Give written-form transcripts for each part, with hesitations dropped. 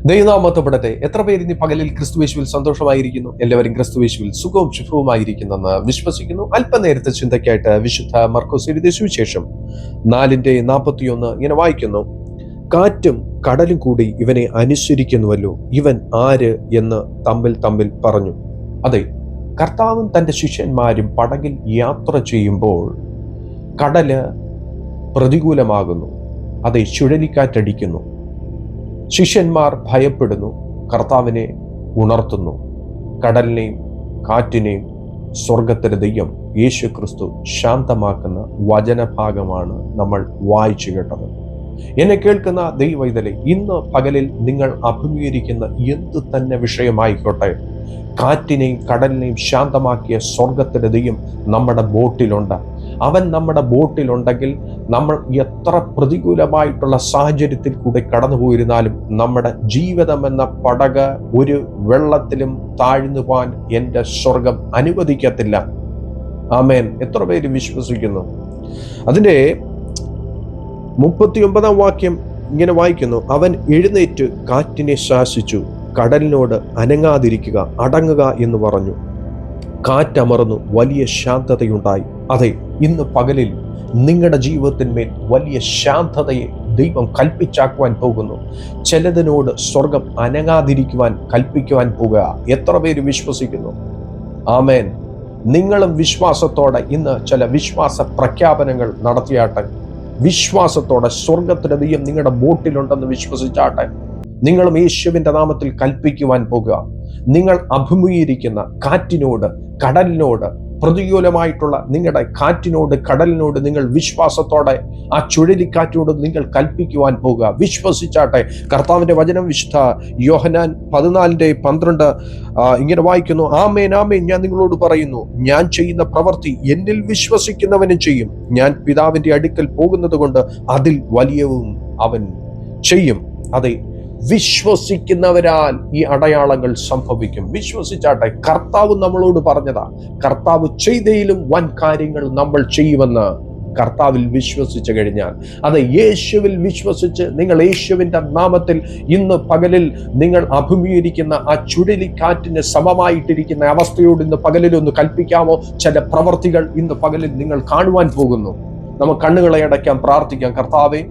ദൈവനാമത്തപ്പെടട്ടെ. എത്ര പേര് ഇനി പകലിൽ ക്രിസ്തുവേശുവിൽ സന്തോഷമായിരിക്കുന്നു? എല്ലാവരും ക്രിസ്തുവേശുവിൽ സുഖവും ശുഭവുമായിരിക്കുന്നെന്ന് വിശ്വസിക്കുന്നു. അല്പനേരത്തെ ചിന്തയ്ക്കായിട്ട് വിശുദ്ധ മർക്കോസ് എഴുതിയ സുവിശേഷം 4:41 ഇങ്ങനെ വായിക്കുന്നു: കാറ്റും കടലും കൂടി ഇവനെ അനുസരിക്കുന്നുവല്ലോ, ഇവൻ ആര് എന്ന് തമ്മിൽ തമ്മിൽ പറഞ്ഞു. അതെ, കർത്താവും തൻ്റെ ശിഷ്യന്മാരും പടകിൽ യാത്ര ചെയ്യുമ്പോൾ കടല് പ്രതികൂലമാകുന്നു. അതെ, ചുഴലിക്കാറ്റടിക്കുന്നു. ശിഷ്യന്മാർ ഭയപ്പെടുന്നു, കർത്താവിനെ ഉണർത്തുന്നു. കടലിനെയും കാറ്റിനെയും സ്വർഗത്തിലെ ദൈവം യേശു ക്രിസ്തു ശാന്തമാക്കുന്ന വചനഭാഗമാണ് നമ്മൾ വായിച്ചു കേട്ടത്. എന്നെ കേൾക്കുന്ന ദൈവവൈതലേ, ഇന്ന് പകലിൽ നിങ്ങൾ അഭിമുഖീകരിക്കുന്ന എന്തു തന്നെ വിഷയമായിക്കോട്ടെ, കാറ്റിനെയും കടലിനെയും ശാന്തമാക്കിയ സ്വർഗത്തിലെ ദൈവം നമ്മുടെ ബോട്ടിലുണ്ട്. അവൻ നമ്മുടെ ബോട്ടിലുണ്ടെങ്കിൽ നമ്മൾ എത്ര പ്രതികൂലമായിട്ടുള്ള സാഹചര്യത്തിൽ കൂടെ കടന്നു പോയിരുന്നാലും നമ്മുടെ ജീവിതം എന്ന പടക് ഒരു വെള്ളത്തിലും താഴ്ന്നു പോകാൻ എൻ്റെ സ്വർഗം അനുവദിക്കത്തില്ല. ആമേൻ. എത്ര പേര് വിശ്വസിക്കുന്നു? അതിൻ്റെ 39 വാക്യം ഇങ്ങനെ വായിക്കുന്നു: അവൻ എഴുന്നേറ്റ് കാറ്റിനെ ശാസിച്ചു, കടലിനോട് അനങ്ങാതിരിക്കുക, അടങ്ങുക എന്ന് പറഞ്ഞു. കാറ്റമർന്നു, വലിയ ശാന്തതയുണ്ടായി. അതെ, ഇന്ന് പകലിൽ നിങ്ങളുടെ ജീവിതത്തിന്മേൽ വലിയ ശാന്തതയെ ദൈവം കൽപ്പിച്ചാക്കുവാൻ പോകുന്നു. ചിലതിനോട് സ്വർഗം അനങ്ങാതിരിക്കുവാൻ കൽപ്പിക്കുവാൻ പോകുക. എത്ര പേര് വിശ്വസിക്കുന്നു? ആമേൻ. നിങ്ങളും വിശ്വാസത്തോടെ ഇന്ന് ചില വിശ്വാസ പ്രഖ്യാപനങ്ങൾ നടത്തിയാട്ടെ. വിശ്വാസത്തോടെ സ്വർഗത്തിലെ ദൈവം നിങ്ങളുടെ ബോട്ടിലുണ്ടെന്ന് വിശ്വസിച്ചാട്ടെ. നിങ്ങളും യേശുവിൻ്റെ നാമത്തിൽ കൽപ്പിക്കുവാൻ പോകുക. നിങ്ങൾ അഭിമുഖീകരിക്കുന്ന കാറ്റിനോട്, കടലിനോട്, പ്രതികൂലമായിട്ടുള്ള നിങ്ങളുടെ കാറ്റിനോട്, കടലിനോട് നിങ്ങൾ വിശ്വാസത്തോടെ ആ ചുഴലിക്കാറ്റിനോട് നിങ്ങൾ കൽപ്പിക്കുവാൻ പോകുക. വിശ്വസിച്ചാട്ടെ. കർത്താവിൻ്റെ വചനം വിശുദ്ധ യോഹന്നാൻ 14:12 ഇങ്ങനെ വായിക്കുന്നു: ആമേൻ, ആമേൻ, ഞാൻ നിങ്ങളോട് പറയുന്നു, ഞാൻ ചെയ്യുന്ന പ്രവൃത്തി എന്നിൽ വിശ്വസിക്കുന്നവനും ചെയ്യും. ഞാൻ പിതാവിൻ്റെ അടുക്കൽ പോകുന്നത് കൊണ്ട് അതിൽ വലിയവും അവൻ ചെയ്യും. അതെ, വിശ്വസിക്കുന്നവരാൽ ഈ അടയാളങ്ങൾ സംഭവിക്കും. വിശ്വസിച്ചാട്ടെ. കർത്താവ് നമ്മളോട് പറഞ്ഞതാ, കർത്താവ് ചെയ്തയിലും വൻ കാര്യങ്ങൾ നമ്മൾ ചെയ്യുമെന്ന്. കർത്താവിൽ വിശ്വസിച്ചു കഴിഞ്ഞാൽ, അത് യേശുവിൽ വിശ്വസിച്ച് നിങ്ങൾ യേശുവിൻ്റെ നാമത്തിൽ ഇന്ന് പകലിൽ നിങ്ങൾ അഭിമുഖീകരിക്കുന്ന ആ ചുഴലിക്കാറ്റിന് സമമായിട്ടിരിക്കുന്ന അവസ്ഥയോട് ഇന്ന് പകലിൽ ഒന്ന് കൽപ്പിക്കാമോ? ചില പ്രവർത്തികൾ ഇന്ന് പകലിൽ നിങ്ങൾ കാണുവാൻ പോകുന്നു. നമുക്ക് കണ്ണുകളെ അടയ്ക്കാം, പ്രാർത്ഥിക്കാം. കർത്താവേ,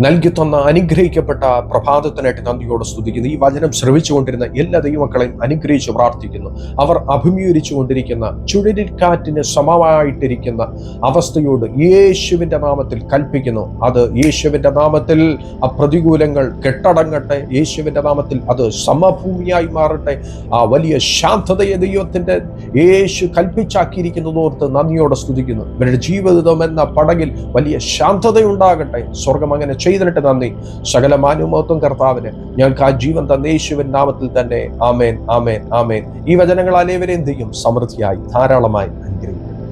നൽകി തന്ന അനുഗ്രഹിക്കപ്പെട്ട പ്രഭാതത്തിനായിട്ട് നന്ദിയോടെ സ്തുതിക്കുന്നു. ഈ വചനം ശ്രവിച്ചുകൊണ്ടിരുന്ന എല്ലാ ദൈവമക്കളെയും അനുഗ്രഹിച്ച് പ്രാർത്ഥിക്കുന്നു. അവർ അഭിമുഖീകരിച്ചു കൊണ്ടിരിക്കുന്ന ചുഴലിക്കാറ്റിന് സമമായിട്ടിരിക്കുന്ന അവസ്ഥയോട് യേശുവിൻ്റെ നാമത്തിൽ കൽപ്പിക്കുന്നു. അത് യേശുവിൻ്റെ നാമത്തിൽ ആ പ്രതികൂലങ്ങൾ കെട്ടടങ്ങട്ടെ. യേശുവിൻ്റെ നാമത്തിൽ അത് സമഭൂമിയായി മാറട്ടെ. ആ വലിയ ശാന്തതയെ ദൈവത്തിൻ്റെ യേശു കൽപ്പിച്ചാക്കിയിരിക്കുന്നതോർത്ത് നന്ദിയോടെ സ്തുതിക്കുന്നു. ഇവരുടെ ജീവിതം എന്ന പടകിൽ വലിയ ശാന്തതയുണ്ടാകട്ടെ. സ്വർഗം അങ്ങനെ ചെയ്തിട്ട് നന്ദി. സകല മാനുമോത്വം കർത്താവിന്. ഞങ്ങൾക്ക് ആ ജീവൻ തന്ന യേശുവിൻ നാമത്തിൽ തന്നെ. ആമേൻ, ആമേൻ, ആമേൻ. ഈ വചനങ്ങൾ അനേവരെയും ദൈവം സമൃദ്ധിയായി ധാരാളമായി